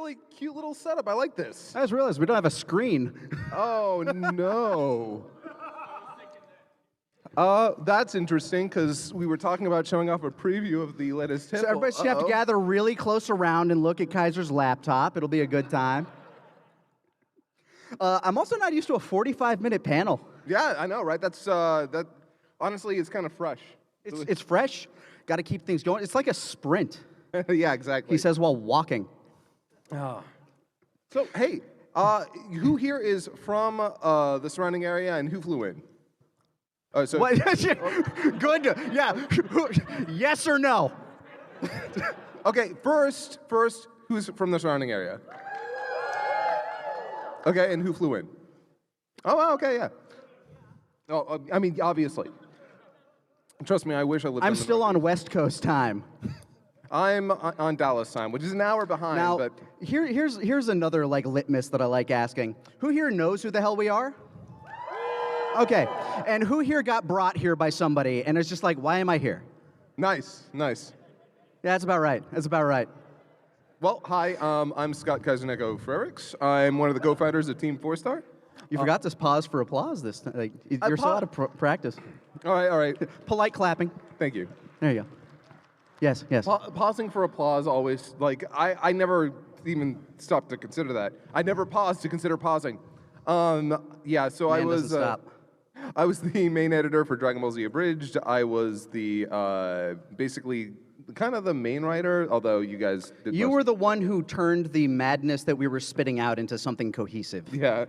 really cute little setup. I like this. I just realized we don't have a screen. Oh, no. That's interesting, because we were talking about showing off a preview of the latest temple. So everybody's going to have to gather really close around and look at Kaiser's laptop. It'll be a good time. I'm also not used to a 45-minute panel. Yeah, I know, right? That's honestly, it's kind of fresh. It's fresh. Got to keep things going. It's like a sprint. Yeah, exactly. He says while walking. Oh. So, hey, who here is from the surrounding area, and who flew in? So What? Good. Yeah. Yes or no? Okay, first, who's from the surrounding area? Okay, and who flew in? Oh, okay, yeah. Oh, I mean, obviously. Trust me, I wish I lived. I'm still on West Coast time. I'm on Dallas time, which is an hour behind. Now, but here's another like litmus that I like asking. Who here knows who the hell we are? Okay, and who here got brought here by somebody and is just like, why am I here? nice. Yeah, that's about right. That's about right. Well, hi, I'm Scott KaiserNeko Frericks. I'm one of the co-founders of TeamFourStar. You forgot to pause for applause this time. Like, you're so out of practice. All right. Polite clapping. Thank you. There you go. Yes. Pausing for applause always, like, I never even stopped to consider that. I never paused to consider pausing. Yeah, so Man doesn't stop. I was the main editor for Dragon Ball Z Abridged. I was the, basically, kind of the main writer, although you guys did You were the one who turned the madness that we were spitting out into something cohesive. Yeah.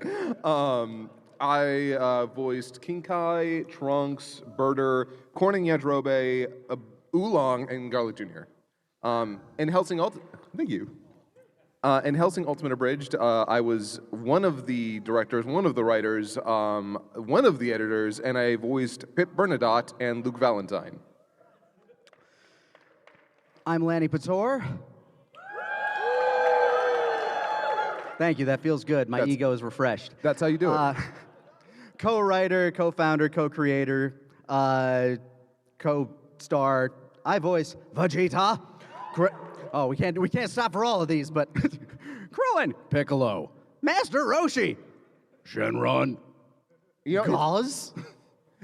I voiced King Kai, Trunks, Birder, Corning Yadrobe, Oolong, and Garlic Jr. In Helsing Thank you. In Helsing Ultimate Abridged, I was one of the directors, one of the writers, one of the editors, and I voiced Pip Bernadotte and Luke Valentine. I'm Lanipator. Thank you, that feels good. My ego is refreshed. That's how you do it. Co-writer, co-founder, co-creator, co-star. I voice Vegeta. Oh, we can't stop for all of these, but Krillin, Piccolo, Master Roshi, Shenron, Gauze.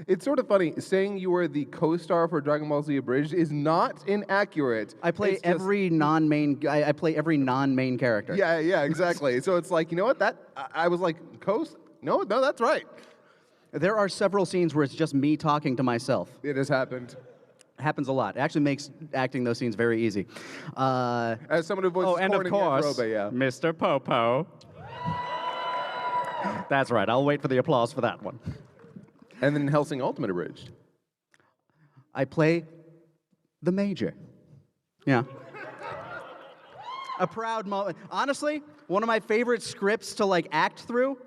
It's sort of funny, saying you were the co-star for Dragon Ball Z Abridged is not inaccurate. I play every non-main. I play every non-main character. Yeah, exactly. So it's like, you know what? I was like, No, that's right. There are several scenes where it's just me talking to myself. It has happened. Happens a lot. It actually makes acting those scenes very easy. As someone who voices and of course, Yadrobe, yeah. Mr. Popo. That's right. I'll wait for the applause for that one. And then Helsing Ultimate Abridged. I play the Major. Yeah. A proud moment. Honestly, one of my favorite scripts to like act through.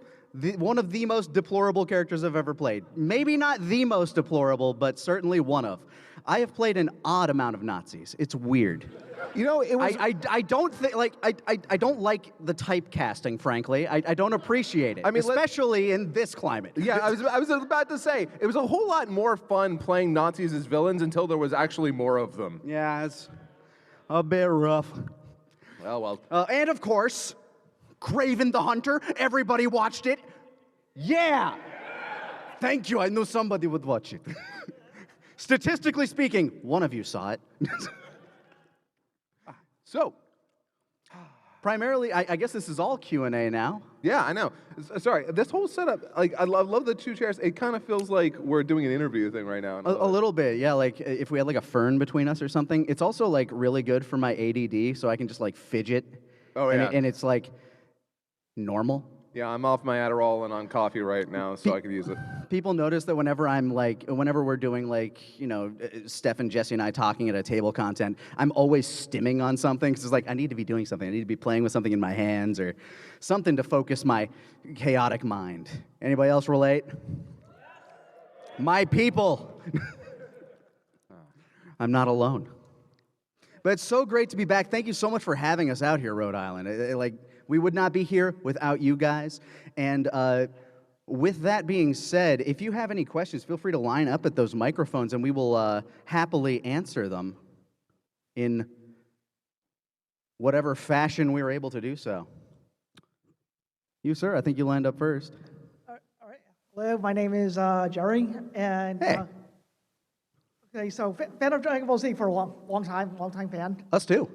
One of the most deplorable characters I've ever played. Maybe not the most deplorable, but certainly one of. I have played an odd amount of Nazis. It's weird. You know, it was. I don't think like I don't like the typecasting. Frankly, I don't appreciate it. I mean, especially in this climate. Yeah, I was about to say it was a whole lot more fun playing Nazis as villains until there was actually more of them. Yeah, it's a bit rough. Well. And of course, Craven the Hunter. Everybody watched it. Yeah. Thank you. I knew somebody would watch it. Statistically speaking, one of you saw it. So, primarily, I guess this is all Q&A now. Yeah, I know. Sorry, this whole setup, like, I love the two chairs. It kind of feels like we're doing an interview thing right now. A little bit, yeah. Like, if we had, like, a fern between us or something. It's also, like, really good for my ADD, so I can just, like, fidget. Oh, yeah. And it's, like, normal. Yeah, I'm off my Adderall and on coffee right now, so I could use it. People notice that whenever we're doing, like, you know, Steph and Jesse and I talking at a table content, I'm always stimming on something, because it's like, I need to be doing something. I need to be playing with something in my hands or something to focus my chaotic mind. Anybody else relate? My people. I'm not alone. But it's so great to be back. Thank you so much for having us out here, Rhode Island. We would not be here without you guys. And with that being said, if you have any questions, feel free to line up at those microphones, and we will happily answer them in whatever fashion we were able to do so. You, sir, I think you lined up first. All right. Hello, my name is Jerry, and Hey. Okay, so fan of Dragon Ball Z for a long time fan. Us too.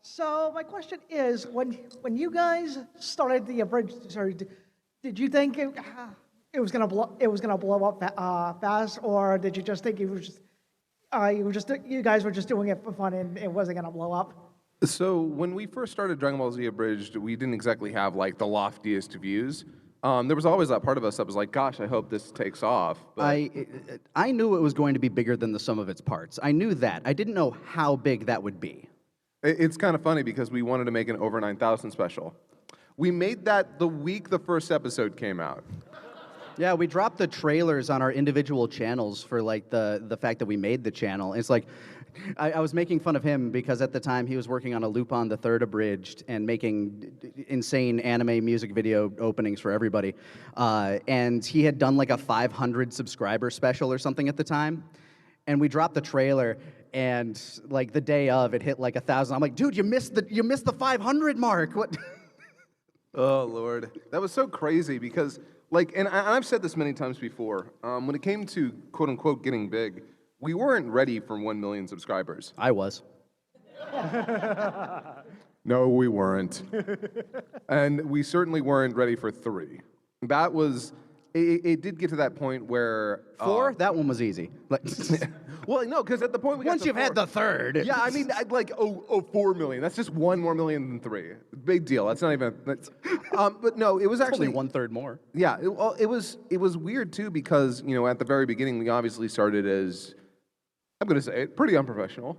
So my question is, when you guys started the abridged series, did you think it was gonna blow up fast, or did you just think it was just you guys were just doing it for fun and it wasn't gonna blow up? So when we first started Dragon Ball Z Abridged, we didn't exactly have like the loftiest views. There was always that part of us that was like, gosh, I hope this takes off. But I knew it was going to be bigger than the sum of its parts. I knew that. I didn't know how big that would be. it's kind of funny because we wanted to make an over 9,000 special. We made that the week the first episode came out. Yeah, we dropped the trailers on our individual channels for like the fact that we made the channel. It's like, I was making fun of him because at the time he was working on a Lupin the Third Abridged and making insane anime music video openings for everybody. And he had done like a 500 subscriber special or something at the time. And we dropped the trailer, and like the day of, it hit like 1,000. I'm like, dude, you missed the 500 mark. What? Oh, Lord. That was so crazy because, like, and I've said this many times before, when it came to quote unquote getting big, we weren't ready for 1 million subscribers. I was. No, we weren't. And we certainly weren't ready for 3. That was, it did get to that point where. 4? That one was easy. Like, Well, no, because at the point we got once to you've 4, had the third. Yeah, I mean, I'd like, 4 million. That's just 1 more million than 3. Big deal. That's not even. But no, it was actually only 1/3 more. Yeah, it was weird too because at the very beginning we obviously started as, I'm going to say it, pretty unprofessional,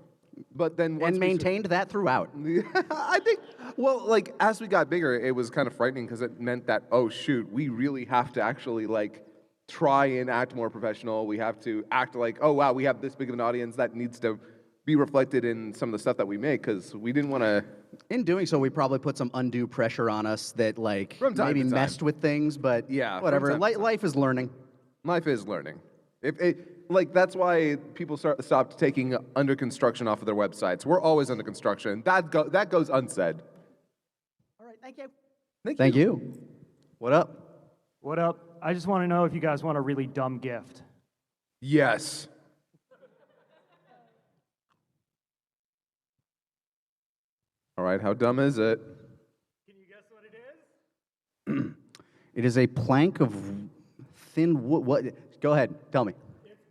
but then once And maintained that throughout. I think, well, like as we got bigger, it was kind of frightening because it meant that, oh shoot, we really have to actually like try and act more professional. We have to act like, oh wow, we have this big of an audience that needs to be reflected in some of the stuff that we make because we didn't want to. In doing so, we probably put some undue pressure on us that like From time maybe to time. messed with things, but Yeah, from whatever. time to time. Life is learning. Life is learning. Like that's why people stopped taking under construction off of their websites. We're always under construction. That goes unsaid. All right, thank you. Thank you. What up? What up? I just want to know if you guys want a really dumb gift. Yes. All right, how dumb is it? Can you guess what it is? It is a plank of thin wood. What? Go ahead. Tell me. It's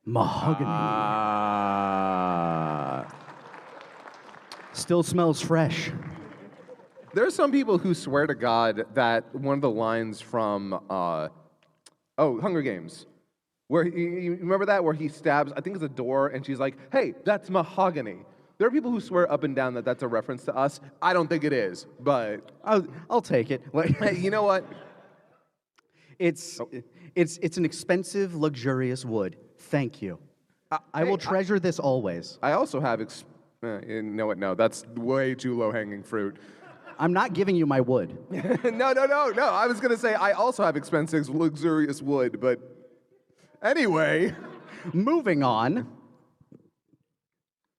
mahogany. Mahogany. Still smells fresh. There are some people who swear to God that one of the lines from Hunger Games, where you remember that where he stabs, I think it's a door, and she's like, "Hey, that's mahogany." There are people who swear up and down that that's a reference to us. I don't think it is, but I'll take it. hey, you know what? It's an expensive, luxurious wood. Thank you. I will treasure this always. I also have. No, that's way too low-hanging fruit. I'm not giving you my wood. No. I was gonna say I also have expensive, luxurious wood, but anyway. Moving on.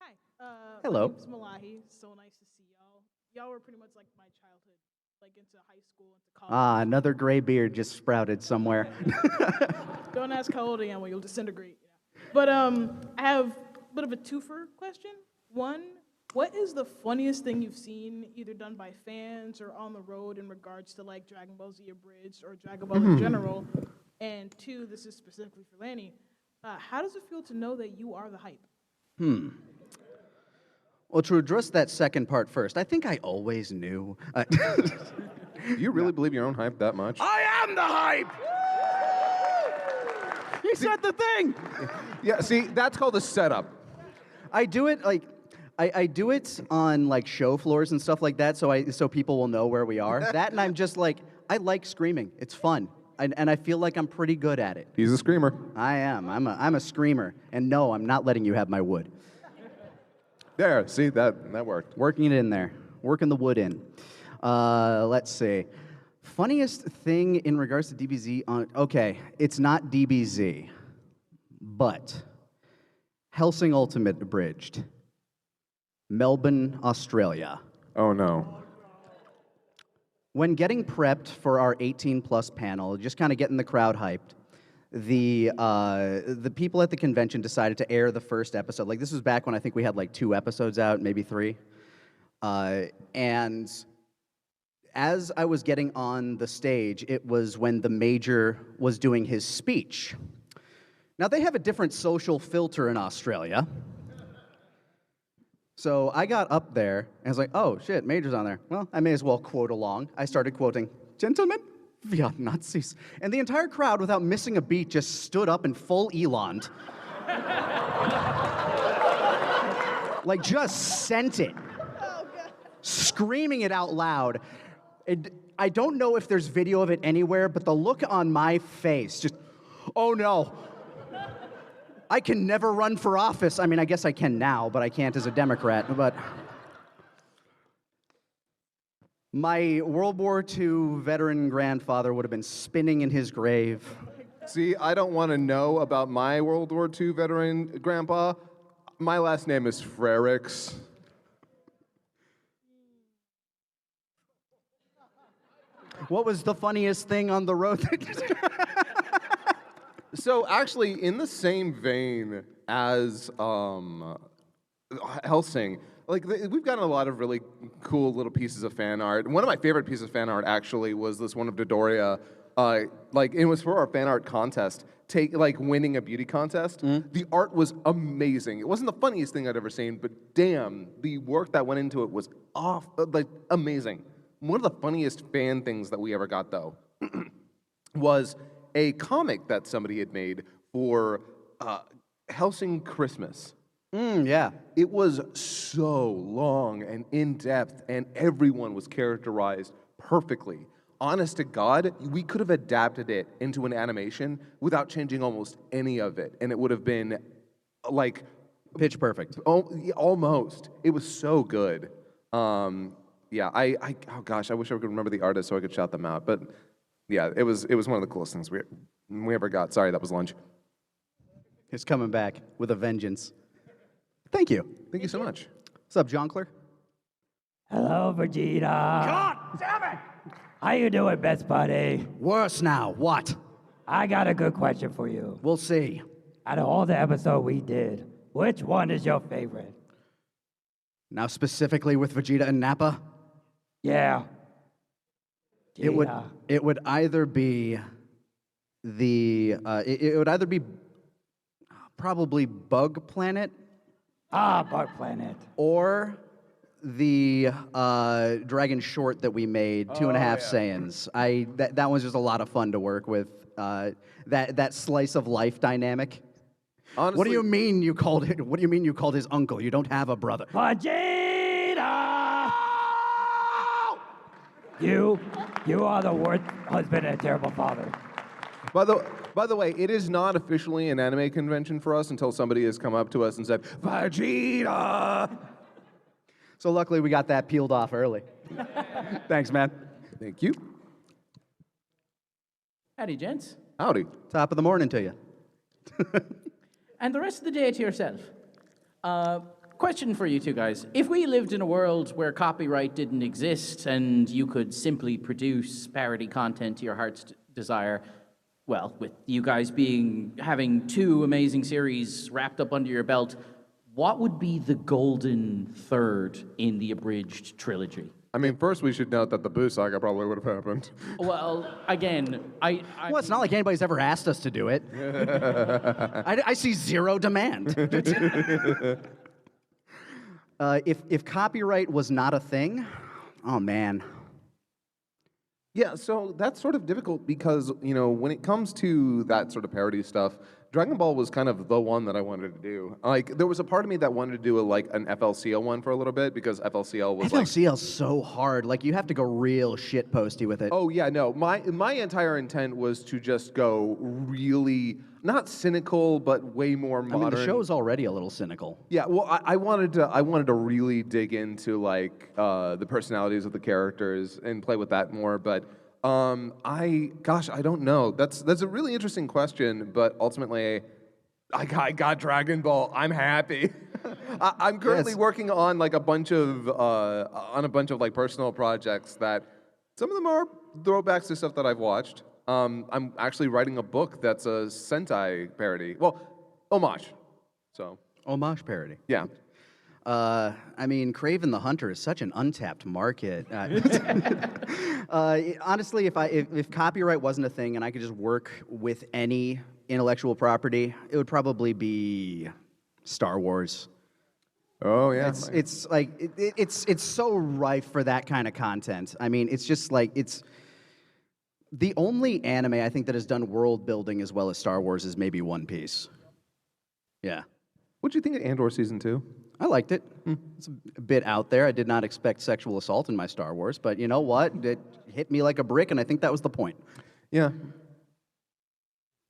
Hi. Hello. My name's Malahi. So nice to see y'all. Y'all were pretty much like my childhood, like into high school, into college. Ah, another gray beard just sprouted somewhere. Don't ask how old I am, or you'll disintegrate. But I have a bit of a twofer question. One, what is the funniest thing you've seen, either done by fans or on the road, in regards to like Dragon Ball Z Abridged or Dragon Ball in general? And two, this is specifically for Lanny. How does it feel to know that you are the hype? Well, to address that second part first, I think I always knew. Do you really believe your own hype that much? I am the hype! He said the thing! Yeah, see, that's called a setup. I do it like I do it on like show floors and stuff like that, so people will know where we are. That, and I'm just like, I like screaming. It's fun, and I feel like I'm pretty good at it. He's a screamer. I am. I'm a screamer, and no, I'm not letting you have my wood. There, see, that worked. Working it in there, working the wood in. Let's see. Funniest thing in regards to DBZ on, okay, it's not DBZ, but Hellsing Ultimate Abridged. Melbourne, Australia. Oh no. When getting prepped for our 18-plus panel, just kind of getting the crowd hyped, the people at the convention decided to air the first episode. Like, this was back when I think we had like 2 episodes out, maybe 3. And as I was getting on the stage, it was when the major was doing his speech. Now, they have a different social filter in Australia. So I got up there, and I was like, oh, shit, Major's on there. Well, I may as well quote along. I started quoting, "Gentlemen, we are Nazis." And the entire crowd, without missing a beat, just stood up in full eland. Like, just sent it. Screaming it out loud. I don't know if there's video of it anywhere, but the look on my face, just, oh no. I can never run for office. I mean, I guess I can now, but I can't as a Democrat. But my World War II veteran grandfather would have been spinning in his grave. See, I don't want to know about my World War II veteran grandpa. My last name is Frericks. What was the funniest thing on the road? So actually, in the same vein as Helsing, like we've gotten a lot of really cool little pieces of fan art. One of my favorite pieces of fan art actually was this one of Dodoria. Like it was for our fan art contest, winning a beauty contest. The art was amazing. It wasn't the funniest thing I'd ever seen, but damn, the work that went into it was amazing. One of the funniest fan things that we ever got though was a comic that somebody had made for Helsing Christmas. Yeah. It was so long and in-depth, and everyone was characterized perfectly. Honest to God, we could have adapted it into an animation without changing almost any of it, and it would have been like Pitch perfect. almost. It was so good. Yeah, oh gosh, I wish I could remember the artist so I could shout them out, but yeah, it was one of the coolest things we ever got. Sorry, that was lunch. He's coming back with a vengeance. Thank you. Thank you so much. What's up, Jonkler? Hello, Vegeta. God damn it! How you doing, best buddy? Worse now. What? I got a good question for you. We'll see. Out of all the episodes we did, which one is your favorite? Now, specifically with Vegeta and Nappa, Yeah. it would Vegeta. either be it would either be probably Bug Planet Bug Planet. or the Dragon short that we made, 2.5 Saiyans. That was just a lot of fun to work with. That slice of life dynamic. Honestly, What do you mean you called his uncle? You don't have a brother. Vegeta! You are the worst husband and a terrible father. By the way, it is not officially an anime convention for us until somebody has come up to us and said, Vegeta! So luckily we got that peeled off early. Thanks, man. Thank you. Howdy, gents. Howdy. Top of the morning to you. And the rest of the day to yourself. Question for you two guys. If we lived in a world where copyright didn't exist and you could simply produce parody content to your heart's desire, well, with you guys having 2 amazing series wrapped up under your belt, what would be the golden third in the abridged trilogy? I mean, first we should note that the Boo Saga probably would have happened. Well, again, Well, it's not like anybody's ever asked us to do it. I see zero demand. If copyright was not a thing, oh man. Yeah, so that's sort of difficult because, when it comes to that sort of parody stuff, Dragon Ball was kind of the one that I wanted to do. Like, there was a part of me that wanted to do an FLCL one for a little bit because FLCL was FLCL's so hard. Like, you have to go real shit posty with it. Oh yeah, no. My entire intent was to just go really not cynical, but way more modern. I mean, the show's already a little cynical. Yeah, well, I wanted to really dig into the personalities of the characters and play with that more. But I don't know. That's a really interesting question. But ultimately, I got Dragon Ball. I'm happy. I'm currently Yes. working on like a bunch of like personal projects that some of them are throwbacks to stuff that I've watched. I'm actually writing a book that's a Sentai parody. Well, homage. So Homage parody. yeah. I mean, Craven the Hunter is such an untapped market. Honestly, if copyright wasn't a thing and I could just work with any intellectual property, it would probably be Star Wars. Oh yeah. It's like it's so rife for that kind of content. I mean, it's just like it's the only anime I think that has done world building as well as Star Wars is maybe One Piece. Yeah. What'd you think of Andor season 2? I liked it. It's a bit out there. I did not expect sexual assault in my Star Wars, but you know what? It hit me like a brick, and I think that was the point. Yeah.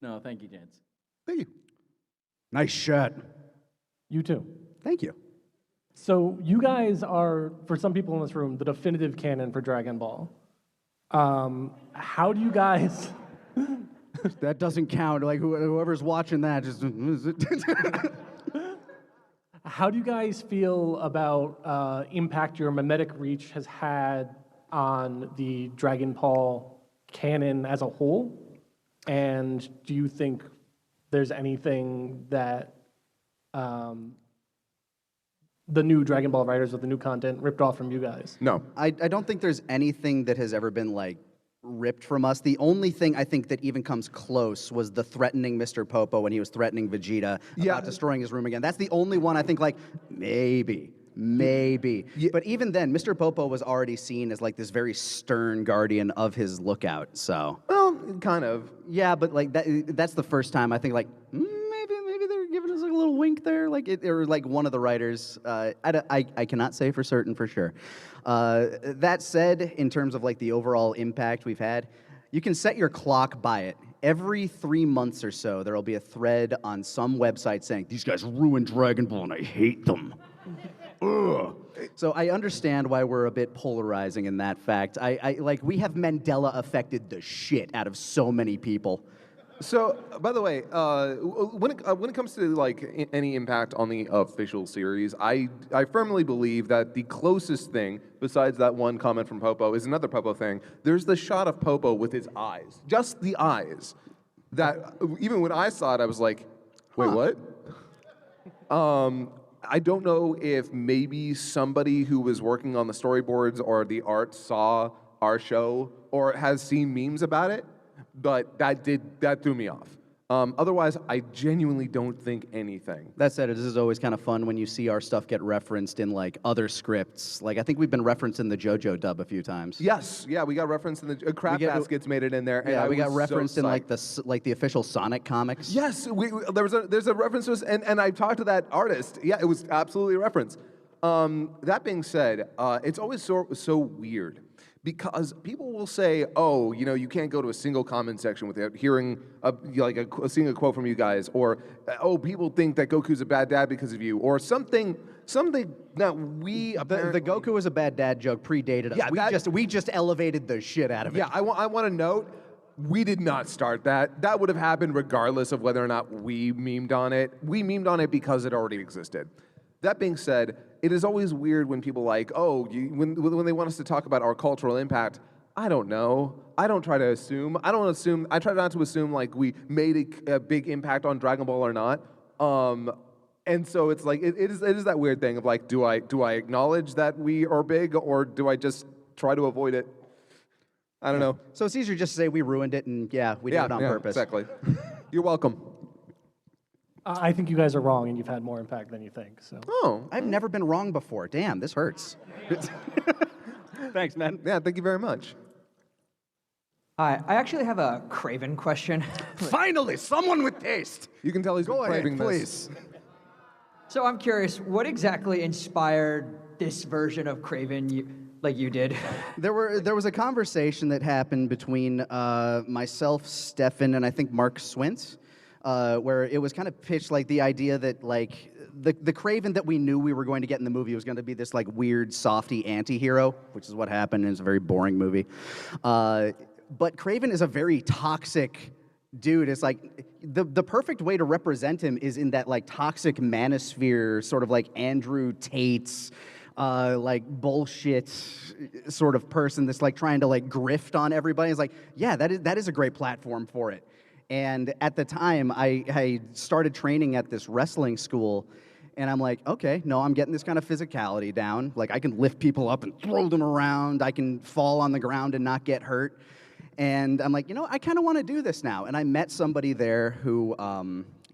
No, thank you, gents. Thank you. Nice shot. You too. Thank you. So you guys are, for some people in this room, the definitive canon for Dragon Ball. How do you guys... That doesn't count. Like whoever's watching that just. How do you guys feel about impact your mimetic reach has had on the Dragon Ball canon as a whole? And do you think there's anything that the new Dragon Ball writers with the new content ripped off from you guys? No. I don't think there's anything that has ever been like ripped from us. The only thing I think that even comes close was the threatening Mr. Popo when he was threatening Vegeta about destroying his room again. That's the only one I think like maybe. Yeah. But even then, Mr. Popo was already seen as like this very stern guardian of his lookout. So Well, kind of. yeah, but like that's the first time I think like maybe they're giving us like a little wink there, like it or like one of the writers. I cannot say for certain for sure. That said, in terms of like the overall impact we've had, you can set your clock by it. Every 3 months or so, there will be a thread on some website saying these guys ruined Dragon Ball and I hate them. Ugh. So I understand why we're a bit polarizing in that fact. I like we have Mandela affected the shit out of so many people. So, by the way, when it comes to like any impact on the official series, I firmly believe that the closest thing, besides that one comment from Popo, is another Popo thing. There's the shot of Popo with his eyes, just the eyes. That even when I saw it, I was like, wait, what? I don't know if maybe somebody who was working on the storyboards or the art saw our show or has seen memes about it, but that threw me off. Otherwise, I genuinely don't think anything. That said, it is always kind of fun when you see our stuff get referenced in like other scripts. Like I think we've been referenced in the JoJo dub a few times. Yes, yeah, we got referenced in the Crab Baskets made it in there. And Yeah, I we got was so referenced in like psyched. the official Sonic comics. Yes, there's a reference to us, and I talked to that artist. Yeah, it was absolutely a reference. That being said, it's always so weird because people will say, "Oh, you know, you can't go to a single comment section without hearing seeing a quote from you guys," or "Oh, people think that Goku's a bad dad because of you," or something that we The Goku was a bad dad joke predated us. Yeah, we just elevated the shit out of it. Yeah, I want to note, we did not start that. That would have happened regardless of whether or not we memed on it. We memed on it because it already existed. That being said, it is always weird when people like, oh, when they want us to talk about our cultural impact. I don't know. I don't try to assume. I try not to assume like we made a big impact on Dragon Ball or not. And so it's like it is that weird thing of like, do I acknowledge that we are big or do I just try to avoid it? I don't know. So it's easier just to say we ruined it and we did it on purpose. Exactly. You're welcome. I think you guys are wrong and you've had more impact than you think. So. Oh, I've never been wrong before. Damn, this hurts. Thanks, man. yeah. Thank you very much. Hi, I actually have a Craven question. Finally, someone with taste. You can tell he's been craving this. So I'm curious, what exactly inspired this version of Craven you did? There was a conversation that happened between myself, Stefan, and I think Mark Swintz, where it was kind of pitched like the idea that like the Craven that we knew we were going to get in the movie was going to be this like weird softy anti-hero, which is what happened. It's a very boring movie. But Craven is a very toxic Dude, it's like the perfect way to represent him is in that like toxic manosphere, sort of like Andrew Tate's like bullshit sort of person that's like trying to like grift on everybody. It's like, yeah, that is a great platform for it. And at the time, I started training at this wrestling school, and I'm like, okay, no, I'm getting this kind of physicality down. Like I can lift people up and throw them around. I can fall on the ground and not get hurt. And I'm like, I kind of want to do this now. And I met somebody there who,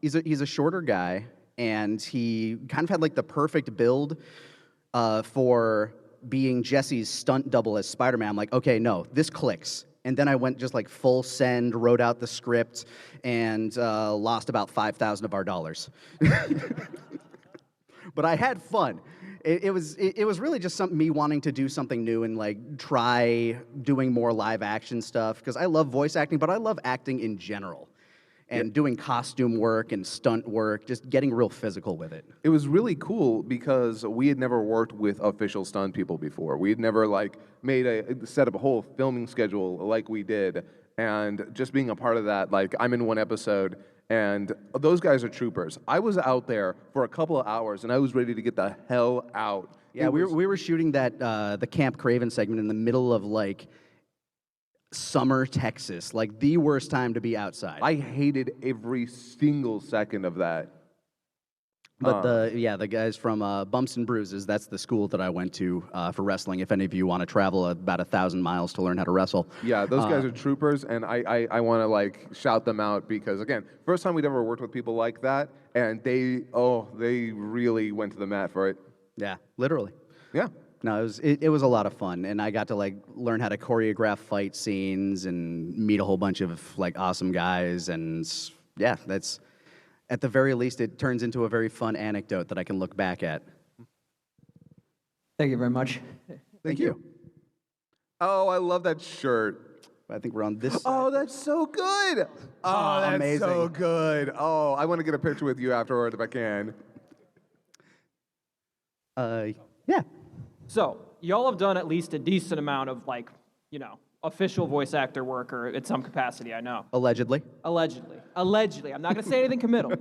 he's a shorter guy, and he kind of had like the perfect build for being Jesse's stunt double as Spider-Man. I'm like, okay, no, this clicks. And then I went just like full send, wrote out the script, and lost about $5,000 of our dollars. But I had fun. It was really just me wanting to do something new and like try doing more live action stuff, because I love voice acting, but I love acting in general. And doing costume work and stunt work, just getting real physical with it. It was really cool because we had never worked with official stunt people before. We had never like set up a whole filming schedule like we did, and just being a part of that, like I'm in one episode, and those guys are troopers. I was out there for a couple of hours, and I was ready to get the hell out. Yeah, we were shooting that the Camp Craven segment in the middle of like summer Texas, like the worst time to be outside. I hated every single second of that. But the guys from Bumps and Bruises, that's the school that I went to for wrestling. If any of you want to travel about 1,000 miles to learn how to wrestle. Yeah, those guys are troopers, and I want to like shout them out because, again, first time we'd ever worked with people like that, and they really went to the mat for it. Yeah, literally. Yeah. No, it was a lot of fun, and I got to like learn how to choreograph fight scenes and meet a whole bunch of like awesome guys, and yeah, that's at the very least it turns into a very fun anecdote that I can look back at. Thank you very much. Thank you. Oh, I love that shirt. I think we're on this side. Oh, that's so good. Oh, that's amazing. so good. Oh, I want to get a picture with you afterward if I can. Yeah. So, y'all have done at least a decent amount of, like, official voice actor work, or in some capacity, I know. Allegedly. Allegedly. I'm not going to say anything committal.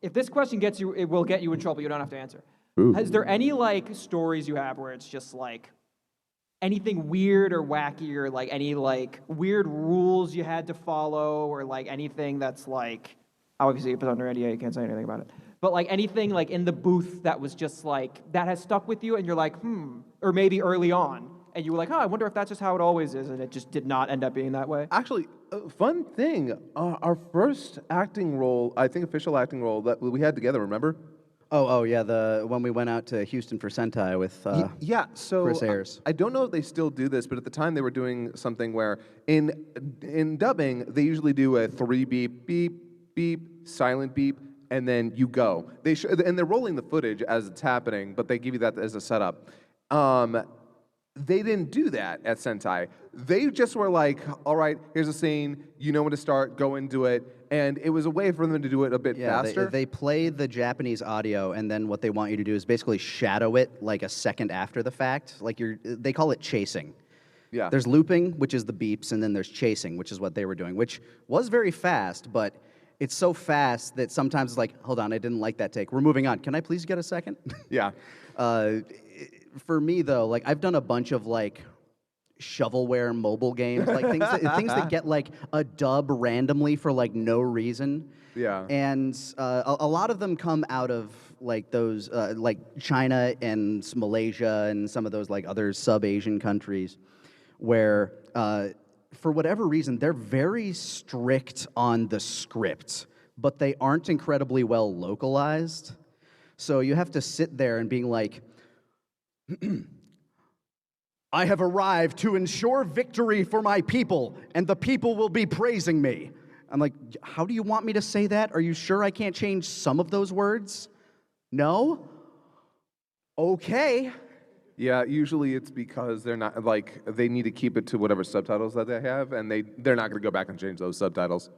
If this question gets you, it will get you in trouble. You don't have to answer. Ooh. Is there any, like, stories you have where it's just, like, anything weird or wacky, or, like, any, like, weird rules you had to follow, or, like, anything that's, like, obviously, if it's under NDA, you can't say anything about it. But like anything like in the booth that was just like, that has stuck with you and you're like, or maybe early on, and you were like, I wonder if that's just how it always is, and it just did not end up being that way. Actually, fun thing, our first acting role, I think official acting role that we had together, remember? Oh yeah, when we went out to Houston for Sentai with so Chris Ayers. I don't know if they still do this, but at the time they were doing something where in dubbing, they usually do a 3 beep, beep, beep, silent beep, and then you go. And they're rolling the footage as it's happening, but they give you that as a setup. They didn't do that at Sentai. They just were like, all right, here's a scene, you know when to start, go and do it. And it was a way for them to do it a bit faster. They play the Japanese audio, and then what they want you to do is basically shadow it like a second after the fact. Like they call it chasing. Yeah. There's looping, which is the beeps, and then there's chasing, which is what they were doing, which was very fast, but it's so fast that sometimes it's like, hold on, I didn't like that take. We're moving on. Can I please get a second? Yeah. For me, though, like I've done a bunch of like shovelware mobile games, like things that get like a dub randomly for like no reason. Yeah. And a lot of them come out of like those like China and Malaysia and some of those like other sub-Asian countries where for whatever reason, they're very strict on the script, but they aren't incredibly well localized. So you have to sit there and being like, I have arrived to ensure victory for my people, and the people will be praising me. I'm like, how do you want me to say that? Are you sure I can't change some of those words? No? Okay. Yeah, usually it's because they're not, like, they need to keep it to whatever subtitles that they have, and they're not going to go back and change those subtitles.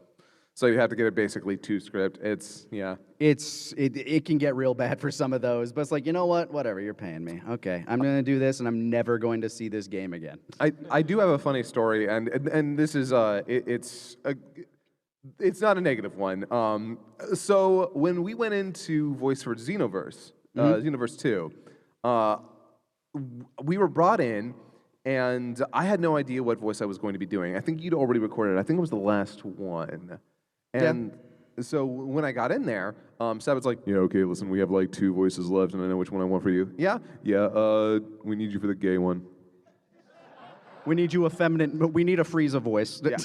So you have to get it basically to script. It's, yeah. It can get real bad for some of those, but it's like, you know what? Whatever, you're paying me. Okay, I'm gonna do this, and I'm never going to see this game again. I do have a funny story, and this is it's not a negative one. So when we went into voice for Xenoverse, Xenoverse 2, we were brought in, and I had no idea what voice I was going to be doing. I think you'd already recorded it. I think it was the last one. And so when I got in there, Sabbath's like, yeah, okay, listen, we have like 2 voices left, and I know which one I want for you. Yeah? Yeah, we need you for the gay one. We need you effeminate, but we need a Frieza voice. Yeah.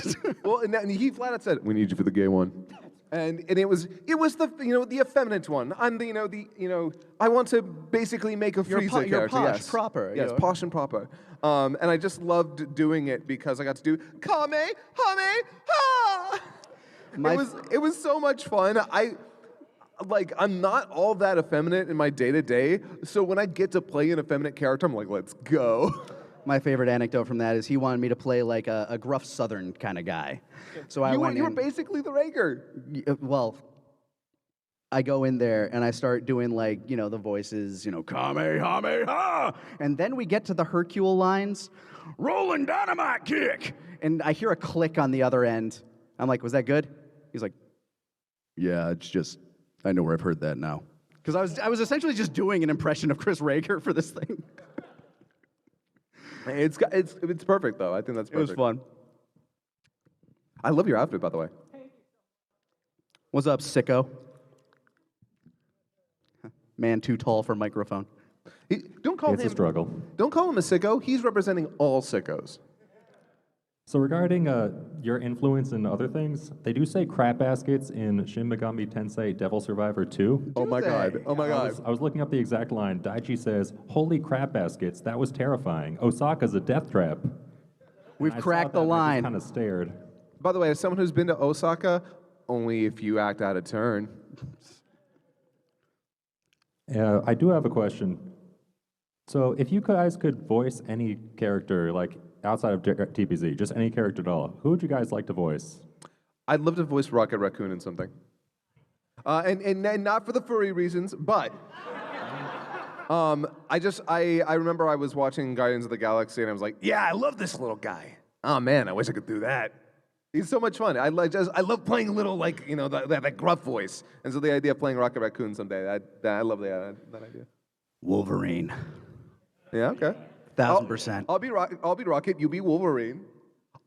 Well, and he flat out said, we need you for the gay one. And it was the the effeminate one. I'm the I want to basically make a Frieza character. You're posh, yes. proper. Yes, posh and proper. And I just loved doing it because I got to do Kame, Hame, Ha! It was so much fun. I'm not all that effeminate in my day-to-day, so when I get to play an effeminate character, I'm like, let's go. My favorite anecdote from that is he wanted me to play like a gruff Southern kind of guy. So you were basically the Rager. Well, I go in there and I start doing like, the voices, Kamehameha! And then we get to the Hercule lines, rolling dynamite kick! And I hear a click on the other end. I'm like, was that good? He's like, yeah, it's just, I know where I've heard that now. Because I was essentially just doing an impression of Chris Rager for this thing. It's perfect, though. I think that's perfect. It was fun. I love your outfit, by the way. What's up, sicko? Man too tall for microphone. Don't call him a struggle. Don't call him a sicko. He's representing all sickos. So regarding your influence in other things, they do say crap baskets in Shin Megami Tensei Devil Survivor 2. Oh my god. Oh my god. I was looking up the exact line. Daichi says, holy crap baskets, that was terrifying. Osaka's a death trap. We've cracked the line. I kind of stared. By the way, as someone who's been to Osaka, only if you act out of turn. I do have a question. So if you guys could voice any character, like outside of TPZ, just any character at all, who would you guys like to voice? I'd love to voice Rocket Raccoon in something. And not for the furry reasons, but I remember I was watching Guardians of the Galaxy and I was like, yeah, I love this little guy. Oh man, I wish I could do that. He's so much fun. I love playing a little that gruff voice. And so the idea of playing Rocket Raccoon someday, I love that idea. Wolverine. Yeah, okay. 1000%. I'll be Rocket, you be Wolverine.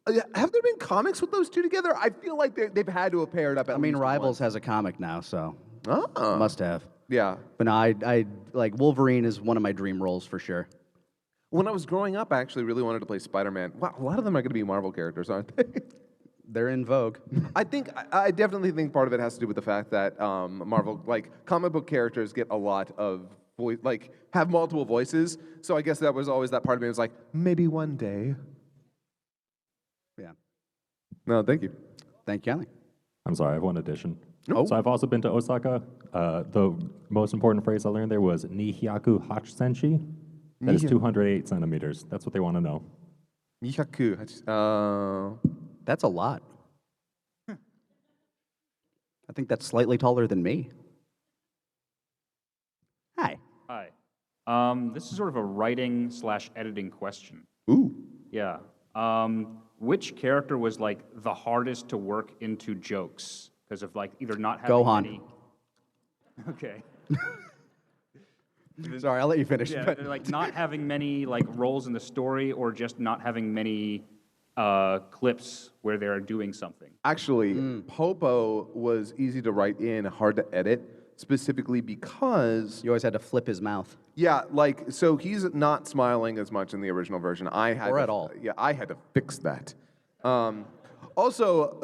Have there been comics with those two together? I feel like they've had to have paired up at least Rivals once. has a comic now, so Oh. must have. Yeah. But no, I like Wolverine is one of my dream roles for sure. When I was growing up, I actually really wanted to play Spider-Man. Wow, a lot of them are going to be Marvel characters, aren't they? They're in vogue. I definitely think part of it has to do with the fact that Marvel, comic book characters get a lot of have multiple voices. So I guess that was always that part of me was like, maybe one day. Yeah. No, thank you. Thank you, Kelly. I'm sorry, I have one addition. Oh. So I've also been to Osaka. The most important phrase I learned there was Nihyaku Hachsenshi. That is 208 centimeters. That's what they want to know. Nihyaku. That's a lot. I think that's slightly taller than me. Hi. Hi. This is sort of a writing/editing question. Ooh. Yeah. Which character was the hardest to work into jokes because of either not having Gohan. any? Okay. Sorry, I'll let you finish. Yeah, not having many roles in the story, or just not having many clips where they're doing something. Actually, Popo was easy to write in, hard to edit. Specifically because you always had to flip his mouth. Yeah, so he's not smiling as much in the original version. At all. Yeah, I had to fix that. Also,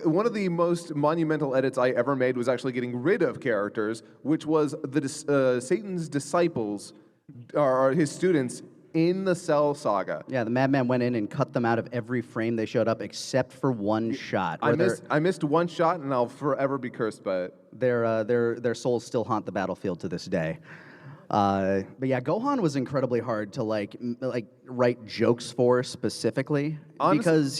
one of the most monumental edits I ever made was actually getting rid of characters, which was Satan's disciples, or his students, in the Cell Saga. Yeah, the Madman went in and cut them out of every frame they showed up except for one shot. I missed one shot, and I'll forever be cursed by it. Their souls still haunt the battlefield to this day. But yeah, Gohan was incredibly hard to write jokes for specifically. Honestly, because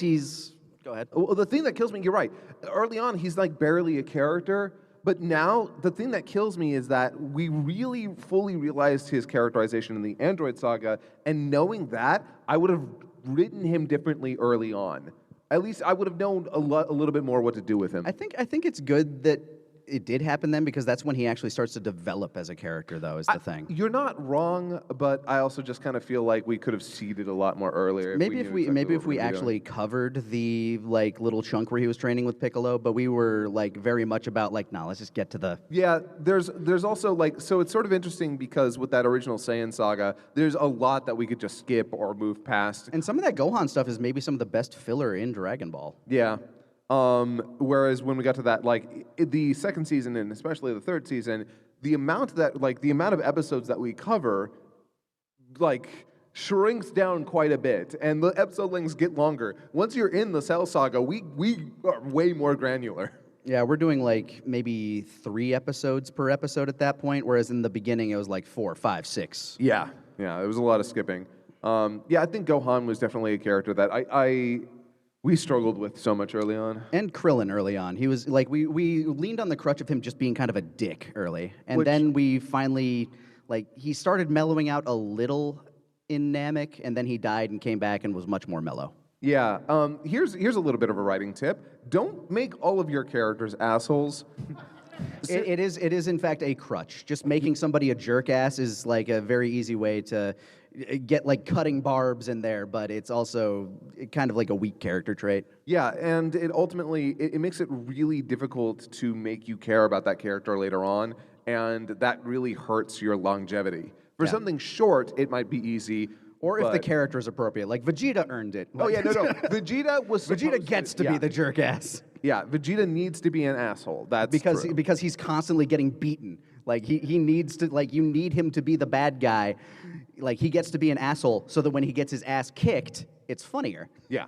Go ahead. Well, the thing that kills me, you're right. Early on, he's like barely a character. But now, the thing that kills me is that we really fully realized his characterization in the Android Saga, and knowing that, I would have written him differently early on. At least I would have known a little bit more what to do with him. I think it's good that it did happen then, because that's when he actually starts to develop as a character, though, is the thing. You're not wrong, but I also just kind of feel like we could have seeded a lot more earlier. Maybe if we actually covered the like little chunk where he was training with Piccolo, but we were like very much about like, nah, let's just get to the. Yeah, there's also like, so it's sort of interesting because with that original Saiyan saga, there's a lot that we could just skip or move past. And some of that Gohan stuff is maybe some of the best filler in Dragon Ball. Yeah. Whereas when we got to that, like the second season and especially the third season, the amount of episodes that we cover, like shrinks down quite a bit, and the episode lengths get longer. Once you're in the Cell Saga, we are way more granular. Yeah, we're doing like maybe 3 episodes per episode at that point, whereas in the beginning it was like 4, 5, 6. Yeah, there was a lot of skipping. Yeah, I think Gohan was definitely a character that we struggled with so much early on. And Krillin early on. He was like, we leaned on the crutch of him just being kind of a dick early. And then we finally, like, he started mellowing out a little in Namek, and then he died and came back and was much more mellow. Yeah, here's a little bit of a writing tip. Don't make all of your characters assholes. It is in fact a crutch. Just making somebody a jerk ass is like a very easy way to get like cutting barbs in there, but it's also kind of like a weak character trait. Yeah, and it ultimately, it makes it really difficult to make you care about that character later on, and that really hurts your longevity. For something short, it might be easy. Or if the character is appropriate, like Vegeta earned it. Oh yeah, no. Vegeta gets to be the jerk ass. Yeah, Vegeta needs to be an asshole. That's true. Because he's constantly getting beaten. Like he needs to, like, you need him to be the bad guy. Like he gets to be an asshole so that when he gets his ass kicked, it's funnier. Yeah.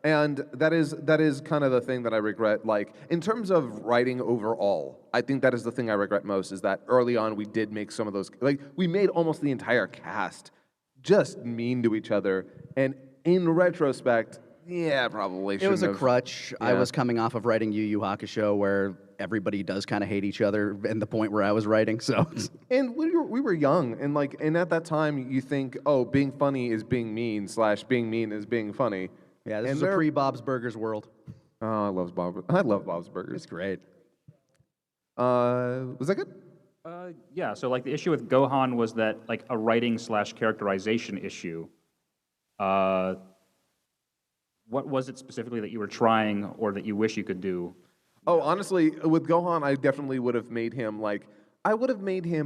And that is kind of the thing that I regret. Like, in terms of writing overall, I think that is the thing I regret most, is that early on we did make some of those, like, we made almost the entire cast just mean to each other. And in retrospect, yeah, probably It was a shouldn't have. crutch. Yeah. I was coming off of writing Yu Yu Hakusho, where everybody does kind of hate each other, and the point where I was writing, so. And we were young, and at that time you think, oh, being funny is being mean / being mean is being funny. Yeah, this is a pre-Bob's Burgers world. Oh, I love Bob's Burgers. It's great. Was that good? Yeah, so like the issue with Gohan was that like a writing / characterization issue. What was it specifically that you were trying or that you wish you could do? Oh, honestly, with Gohan, I definitely would have made him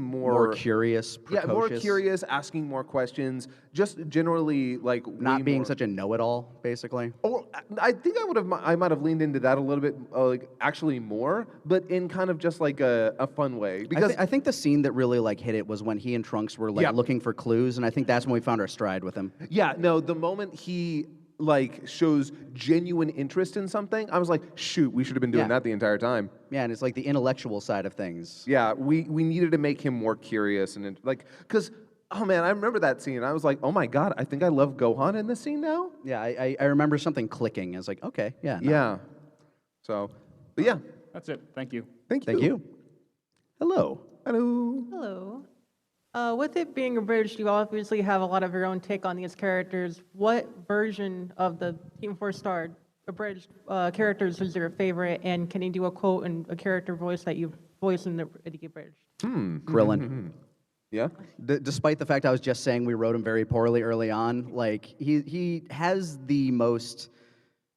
more curious, yeah, more precocious. curious, asking more questions, just generally like Not being such a know-it-all, basically. Or I think I might have leaned into that a little bit, like actually more, but in kind of just like a fun way. Because I think the scene that really like hit it was when he and Trunks were like looking for clues, and I think that's when we found our stride with him. yeah, no, the moment he like shows genuine interest in something, I was like, shoot, we should have been doing that the entire time. Yeah, and it's like the intellectual side of things. Yeah, we needed to make him more curious and like, because, oh man, I remember that scene. I was like, oh my God, I think I love Gohan in this scene now. Yeah, I remember something clicking. I was like, okay, yeah. No. Yeah. So, but yeah. That's it. Thank you. Thank you. Thank you. Hello. Hello. Hello. With it being abridged, you obviously have a lot of your own take on these characters. What version of the TeamFourStar abridged characters is your favorite, and can you do a quote and a character voice that you voice in the abridged? Krillin. Yeah? Despite the fact I was just saying we wrote him very poorly early on, like, he has the most,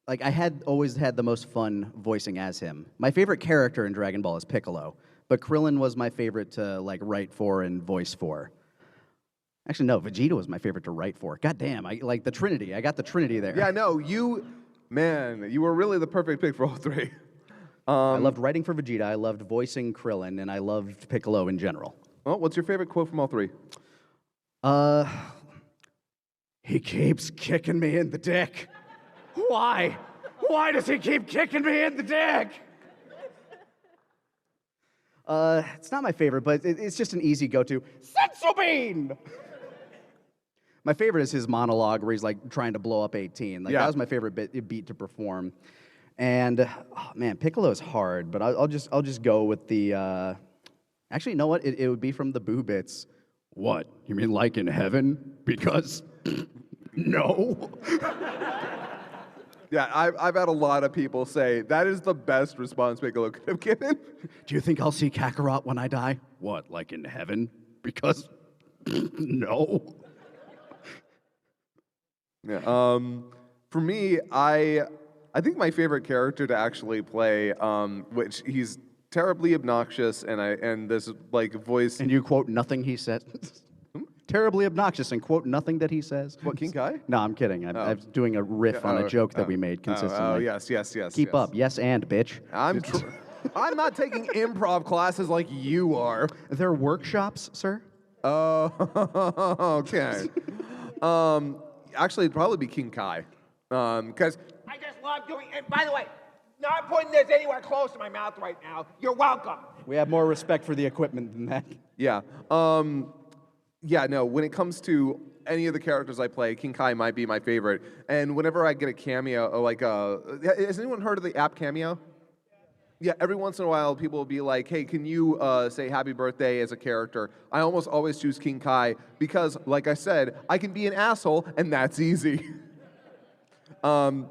like, I always had the most fun voicing as him. My favorite character in Dragon Ball is Piccolo, but Krillin was my favorite to, like, write for and voice for. Actually, no, Vegeta was my favorite to write for. God damn, I like the Trinity. I got the Trinity there. Yeah, no, you were really the perfect pick for all three. I loved writing for Vegeta, I loved voicing Krillin, and I loved Piccolo in general. Well, what's your favorite quote from all three? He keeps kicking me in the dick. Why? Why does he keep kicking me in the dick? It's not my favorite, but it's just an easy go-to. Sensu bean! My favorite is his monologue where he's like trying to blow up 18. Like Yeah. that was my favorite beat to perform. And oh, man, Piccolo is hard, but I'll just go with the. Actually, you know what? It would be from the Boo Bits. What? You mean like in heaven? Because no. Yeah, I've had a lot of people say that is the best response Piccolo could have given. Do you think I'll see Kakarot when I die? What? Like in heaven? Because no. Yeah. For me, I think my favorite character to actually play, which he's terribly obnoxious, and this like voice. And you quote nothing he says. Terribly obnoxious and quote nothing that he says. What, King Kai? No, I'm kidding. I'm doing a riff on a joke that we made consistently. Oh, yes. Keep up. Yes, and bitch. I'm not taking improv classes like you are. They're workshops, sir. Oh, okay. Actually, it'd probably be King Kai, because I just love doing. And by the way, not putting this anywhere close to my mouth right now. You're welcome. We have more respect for the equipment than that. yeah. Yeah, no, when it comes to any of the characters I play, King Kai might be my favorite. And whenever I get a cameo, or like has anyone heard of the app Cameo? Yeah, every once in a while, people will be like, hey, can you say happy birthday as a character? I almost always choose King Kai because, like I said, I can be an asshole, and that's easy. And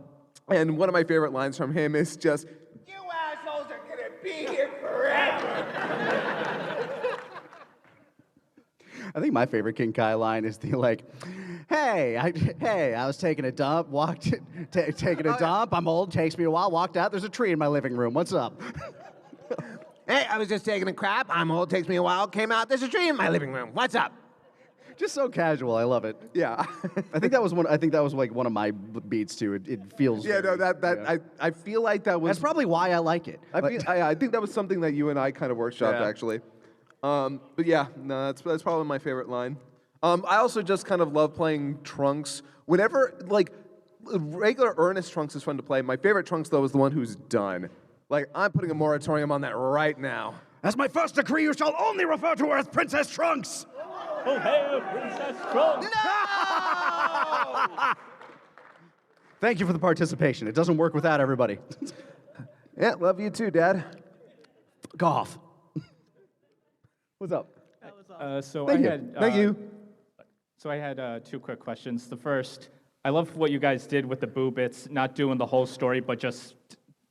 one of my favorite lines from him is just, You assholes are gonna be here forever. I think my favorite King Kai line is the like, hey, I was taking a dump, taking a dump. I'm old, takes me a while, walked out. There's a tree in my living room. What's up? Hey, I was just taking a crap. I'm old, takes me a while. Came out, there's a tree in my living room. What's up? Just so casual. I love it. yeah. I think that was like one of my beats too. It feels. Yeah, no, I feel like that was. That's probably why I like it. I think that was something that you and I kind of workshopped, actually. But yeah, no, that's probably my favorite line. I also just kind of love playing Trunks. Whenever, like, regular earnest Trunks is fun to play. My favorite Trunks, though, is the one who's done. Like, I'm putting a moratorium on that right now. As my first decree, you shall only refer to her as Princess Trunks. Oh, hail Princess Trunks! No! Thank you for the participation. It doesn't work without everybody. Yeah, love you too, Dad. Golf. What's up? Thank you. So I had two quick questions. The first, I love what you guys did with the Boo Bits, not doing the whole story, but just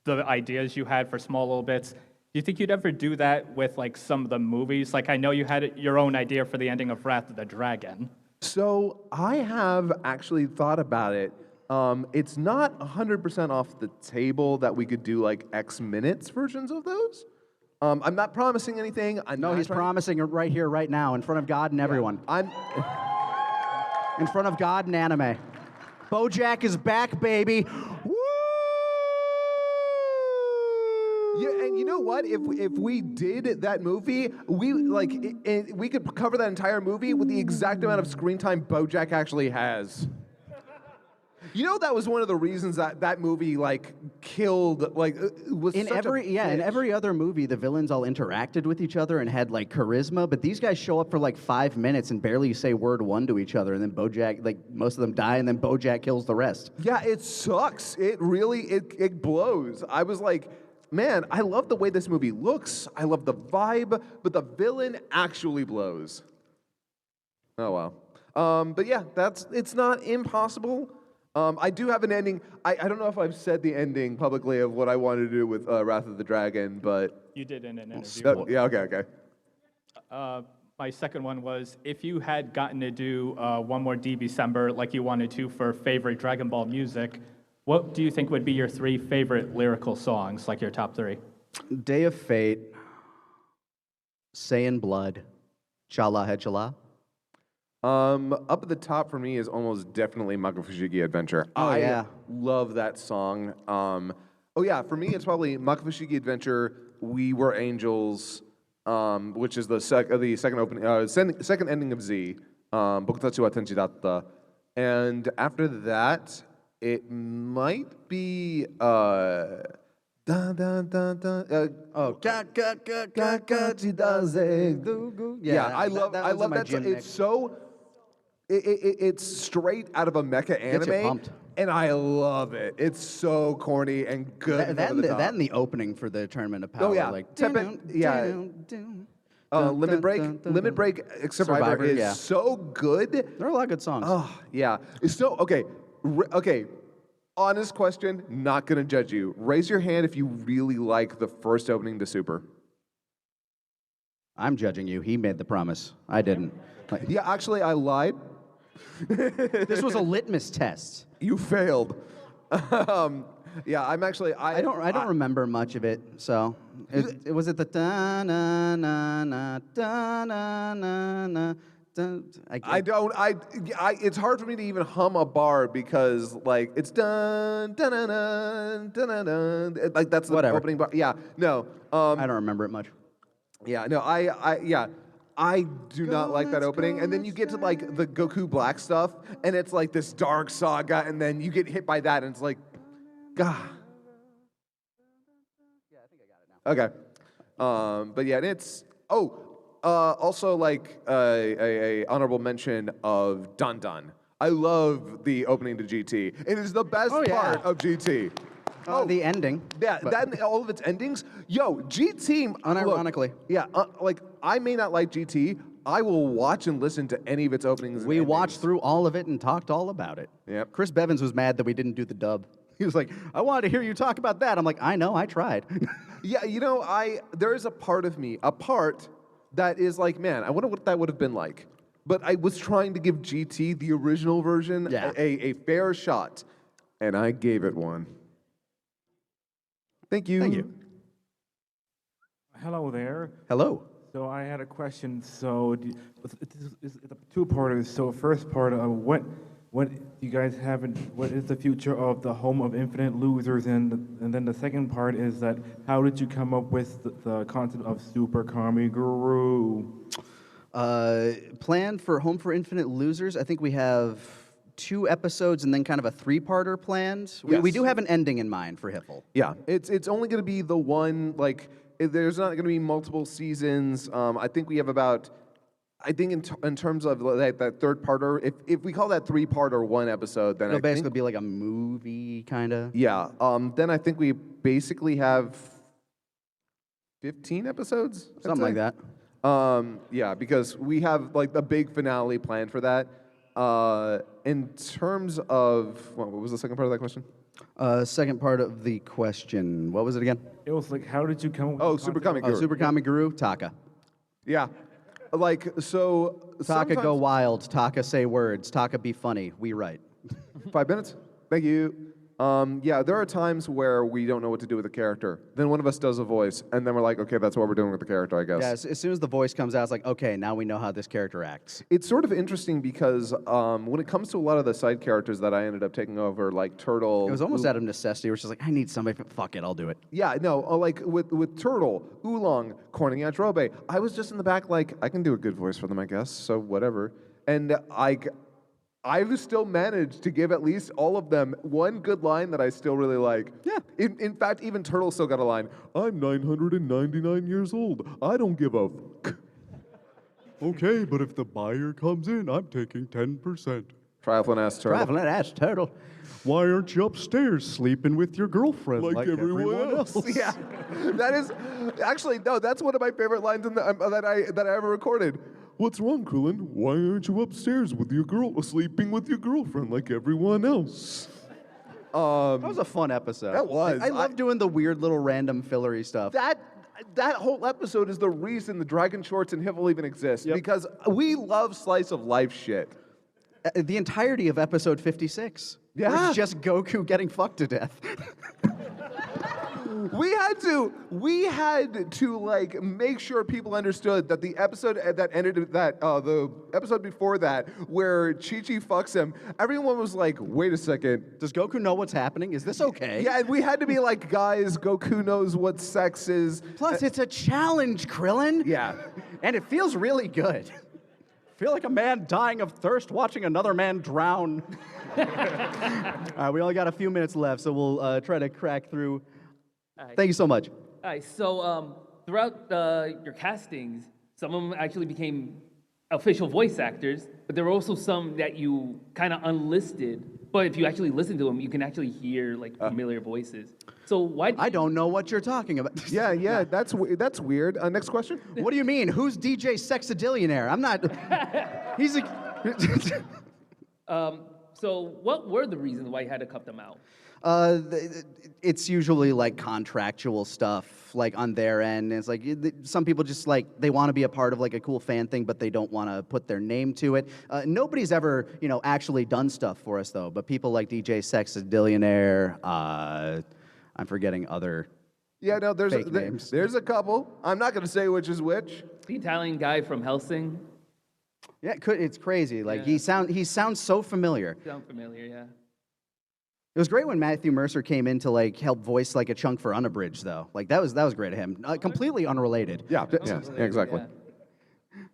the ideas you had for small little bits. Do you think you'd ever do that with like some of the movies? Like I know you had your own idea for the ending of Wrath of the Dragon. So I have actually thought about it. It's not 100% off the table that we could do like X minutes versions of those. I'm not promising anything. He's promising it right here, right now, in front of God and everyone. In front of God and anime. BoJack is back, baby. Woo! Yeah, and you know what? If we did that movie, we could cover that entire movie with the exact amount of screen time BoJack actually has. You know, that was one of the reasons that movie like killed was in every other movie the villains all interacted with each other and had like charisma, but these guys show up for like 5 minutes and barely say word one to each other, and then BoJack, like most of them die, and then BoJack kills the rest. Yeah, it sucks. It really it blows. I was like, man, I love the way this movie looks. I love the vibe, but the villain actually blows. Oh wow. But yeah, it's not impossible. I do have an ending. I don't know if I've said the ending publicly of what I wanted to do with Wrath of the Dragon, but... You did in an interview. Yeah, okay. My second one was, if you had gotten to do one more December like you wanted to for favorite Dragon Ball music, what do you think would be your 3 favorite lyrical songs, like your top 3? Day of Fate, Saiyan Blood, Chala He Chala. Up at the top for me is almost definitely Makufushigi Adventure. I love that song. For me it's probably Makufushigi Adventure, We Were Angels, which is the second opening, second ending of Z, Bokutatsu wa Tenchi Datta. And after that, it might be I love that. It's so. it's straight out of a mecha Gets you anime, pumped. and I love it. It's so corny and good. and That, over the top. that and the opening for the Tournament of Power. Oh, yeah. Like, Limit Break Survivor Survivor, is yeah. so good. There are a lot of good songs. Oh, yeah. It's so, okay. Okay. Honest question, not going to judge you. Raise your hand if you really like the first opening to Super. I'm judging you. He made the promise. I didn't. Like, Yeah, actually, I lied. this was a litmus test. You failed. Yeah, I'm actually. I don't remember much of it. So, it was it the da na na na da na na na. I don't. It's hard for me to even hum a bar because like it's dun dun dun dun dun dun. Like that's the Whatever. opening bar. Yeah. No. I don't remember it much. Yeah. No. I do not like that opening. And then you get to like the Goku Black stuff, and it's like this dark saga, and then you get hit by that, and it's like, God. Yeah, I think I got it now. Okay. But yeah, it's also like a honorable mention of Dun Dun. I love the opening to GT. It is the best part of GT. The ending. Yeah, that and all of its endings. Yo, GT. Unironically. Like I may not like GT. I will watch and listen to any of its openings. and We endings. watched through all of it and talked all about it. Yep. Chris Bevins was mad that we didn't do the dub. He was like, I wanted to hear you talk about that. I'm like, I know, I tried. Yeah, you know, there is a part of me, that is like, man, I wonder what that would have been like. But I was trying to give GT, the original version, a fair shot, and I gave it one. Thank you. Thank you. Hello there. Hello. So I had a question. So it's a two-parter. So first part, what do you guys have? What is the future of the Home of Infinite Losers? And then the second part is that how did you come up with the concept of Super Kami Guru? Plan for Home for Infinite Losers. I think we have 2 episodes and then kind of a 3-parter planned. We do have an ending in mind for Hiffle. Yeah, it's only going to be the one, like, there's not going to be multiple seasons. I think we have about, I think in terms of like that third parter, if we call that 3-parter one episode, then It'll I basically think, be like a movie, kind of. yeah, then I think we basically have 15 episodes? I'd Something like say. that. Yeah, because we have like the big finale planned for that. In terms of, what was the second part of that question? Second part of the question. What was it again? It was like, how did you come up with Oh, the Super concept Kami of- Guru. Super Kami Guru, Taka. Yeah, like, so Taka go sometimes- wild. Taka say words. Taka be funny. We write. 5 minutes? Thank you. Yeah, there are times where we don't know what to do with a character. Then one of us does a voice, and then we're like, okay, that's what we're doing with the character, I guess. Yeah, as soon as the voice comes out, it's like, okay, now we know how this character acts. It's sort of interesting because when it comes to a lot of the side characters that I ended up taking over, like Turtle... It was almost out of necessity. We're just like, I need somebody. Fuck it, I'll do it. Yeah, no, like with Turtle, Oolong, Corning Yajirobe, I was just in the back like, I can do a good voice for them, I guess, so whatever. And I've still managed to give at least all of them one good line that I still really like. Yeah. In fact, even Turtle still got a line. I'm 999 years old. I don't give a fuck. Okay, but if the buyer comes in, I'm taking 10%. Triathlon ass Turtle. Triathlon ass Turtle. Why aren't you upstairs sleeping with your girlfriend like everyone else? Yeah, that is actually no. That's one of my favorite lines that I ever recorded. What's wrong, Krillin? Why aren't you upstairs with your sleeping with your girlfriend like everyone else? That was a fun episode. That was. I love doing the weird little random fillery stuff. That whole episode is the reason the Dragon Shorts and Hiffle even exist because we love slice of life shit. The entirety of episode 56. Yeah. It's just Goku getting fucked to death. We had to like make sure people understood that the episode that ended the episode before that where Chi-Chi fucks him, everyone was like, wait a second. Does Goku know what's happening? Is this okay? Yeah, and we had to be like, guys, Goku knows what sex is. Plus, it's a challenge, Krillin. Yeah. And it feels really good. Feel like a man dying of thirst watching another man drown. All right, we only got a few minutes left, so we'll try to crack through. Thank you so much. All right, so throughout your castings, some of them actually became official voice actors, but there were also some that you kind of unlisted. But if you actually listen to them, you can actually hear like familiar voices. So why? I don't know what you're talking about. Yeah, that's weird. Next question. What do you mean? Who's DJ Sexadillionaire? I'm not. He's a. So what were the reasons why you had to cut them out? It's usually like contractual stuff, like on their end. It's like some people just like they want to be a part of like a cool fan thing, but they don't want to put their name to it. Nobody's ever, actually done stuff for us though. But people like DJ Sexadillionaire. I'm forgetting other. Yeah, no, fake names. there's a couple. I'm not going to say which is which. The Italian guy from Helsing. Yeah, it's crazy. Like he sounds so familiar. Sound familiar, yeah. It was great when Matthew Mercer came in to like help voice like a chunk for Unabridged though. Like that was great of him. Completely unrelated. Yeah, exactly.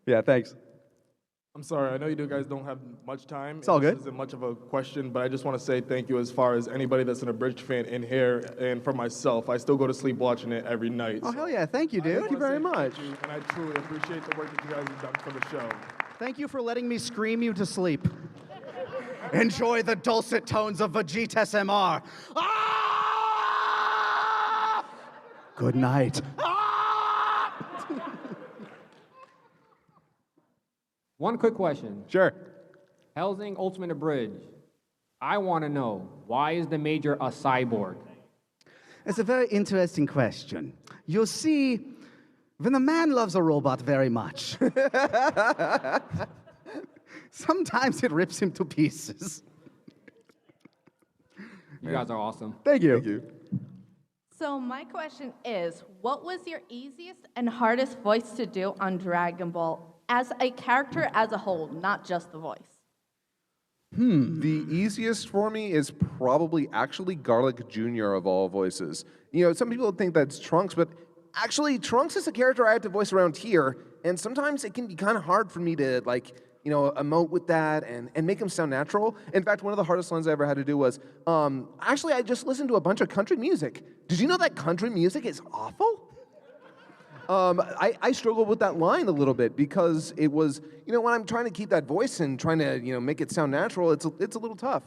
Yeah, thanks. I'm sorry, I know you guys don't have much time. It's all good. This isn't much of a question, but I just want to say thank you as far as anybody that's an Abridged fan in here, and for myself, I still go to sleep watching it every night. Oh, hell yeah, thank you, dude. Thank you very much. And I truly appreciate the work that you guys have done for the show. Thank you for letting me scream you to sleep. Enjoy the dulcet tones of Vegeta SMR. Ah! Good night. One quick question. Sure. Helsing Ultimate Abridged. I want to know, why is the Major a cyborg? It's a very interesting question. You see, when a man loves a robot very much, sometimes it rips him to pieces. You guys are awesome. Thank you. Thank you. So my question is, what was your easiest and hardest voice to do on Dragon Ball as a character as a whole, not just the voice? The easiest for me is probably actually Garlic Jr. of all voices. Some people think that's Trunks, but actually Trunks is a character I have to voice around here, and sometimes it can be kind of hard for me to emote with that and make him sound natural. In fact, one of the hardest lines I ever had to do was, actually I just listened to a bunch of country music. Did you know that country music is awful? I struggled with that line a little bit because it was, when I'm trying to keep that voice and trying to, make it sound natural, it's a little tough.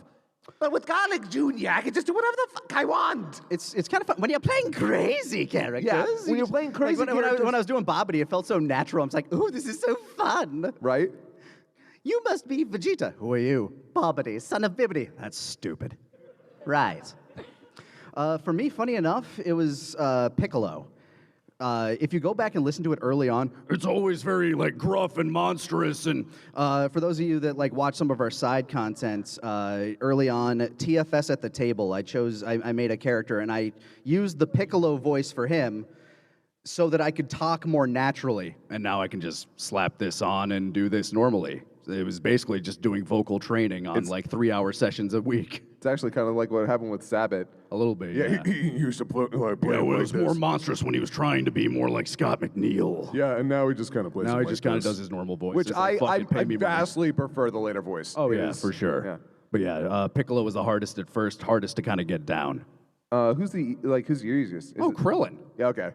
But with Garlic Jr., I can just do whatever the fuck I want. It's kind of fun when you're playing crazy characters. Yeah, when you're playing crazy characters. When I was doing Bobbity, it felt so natural. I'm just like, ooh, this is so fun. Right? You must be Vegeta. Who are you? Bobbity, son of Bibbity. That's stupid. Right. For me, funny enough, it was Piccolo. If you go back and listen to it early on, it's always very gruff and monstrous. And for those of you that watch some of our side content, early on, TFS at the table, I made a character and I used the Piccolo voice for him so that I could talk more naturally. And now I can just slap this on and do this normally. It was basically just doing vocal training on 3-hour sessions a week. It's actually kind of like what happened with Sabbath. A little bit, Yeah, he used to play it was more monstrous when he was trying to be more like Scott McNeil. Yeah, and now he just kind of plays. Now he like just kind of this. does his normal voice. Which It's I like, fucking pay me money. vastly prefer the later voice. Oh, yeah, Yes. for sure. Yeah. But yeah, Piccolo was the hardest at first, hardest to kind of get down. Who's your easiest? Is it- Krillin. Yeah, okay.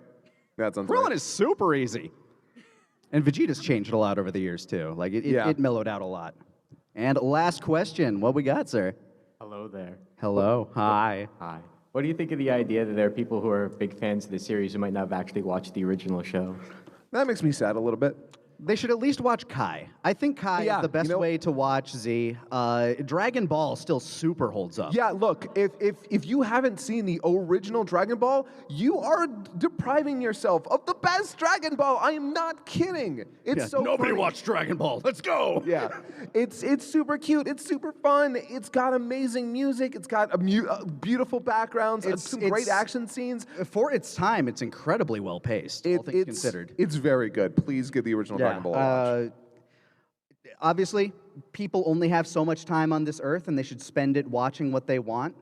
That sounds Krillin right. is super easy. And Vegeta's changed a lot over the years, too. It mellowed out a lot. And last question. What we got, sir? Hello there. Hello. Hi. Hi. What do you think of the idea that there are people who are big fans of the series who might not have actually watched the original show? That makes me sad a little bit. They should at least watch Kai. I think Kai is the best way to watch Z. Dragon Ball still super holds up. Yeah, look, if you haven't seen the original Dragon Ball, you are depriving yourself of the best Dragon Ball. I am not kidding. It's so Nobody funny. watched Dragon Ball. Let's go. Yeah, it's super cute. It's super fun. It's got amazing music. It's got beautiful backgrounds. Some great action scenes. For its time, it's incredibly well paced. All things considered. It's very good. Please give the original Dragon Ball a watch. Obviously, people only have so much time on this earth, and they should spend it watching what they want.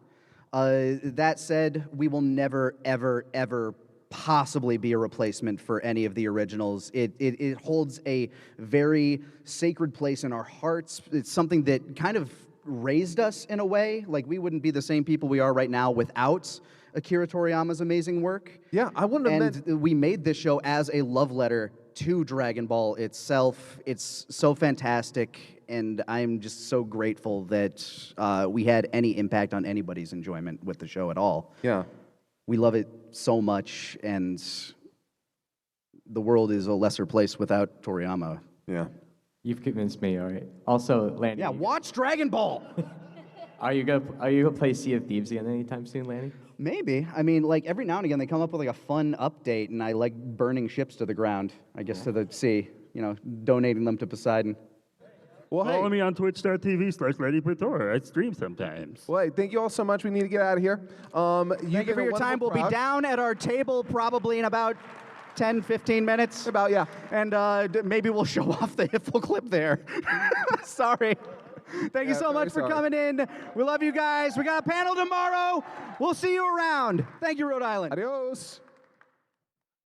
That said, we will never, ever, ever possibly be a replacement for any of the originals. It holds a very sacred place in our hearts. It's something that kind of raised us in a way. We wouldn't be the same people we are right now without Akira Toriyama's amazing work. Yeah, I wouldn't have And we made this show as a love letter to Dragon Ball itself. It's so fantastic, and I'm just so grateful that we had any impact on anybody's enjoyment with the show at all. Yeah. We love it so much, and the world is a lesser place without Toriyama. Yeah. You've convinced me, all right. Also, Lanny. Yeah, watch Dragon Ball! Are you gonna play Sea of Thieves again anytime soon, Lanny? Maybe. I mean, like, every now and again, they come up with, like, a fun update, and I like burning ships to the ground, I guess, to the sea, you know, donating them to Poseidon. Well, Follow me on twitch.tv/Lanipator. I stream sometimes. Well, hey, thank you all so much. We need to get out of here. Thank you for your time. We'll be down at our table probably in about 10, 15 minutes. About, yeah. And maybe we'll show off the Hiffle clip there. Sorry. Thank you so much for coming in. We love you guys. We got a panel tomorrow. We'll see you around. Thank you, Rhode Island. Adios.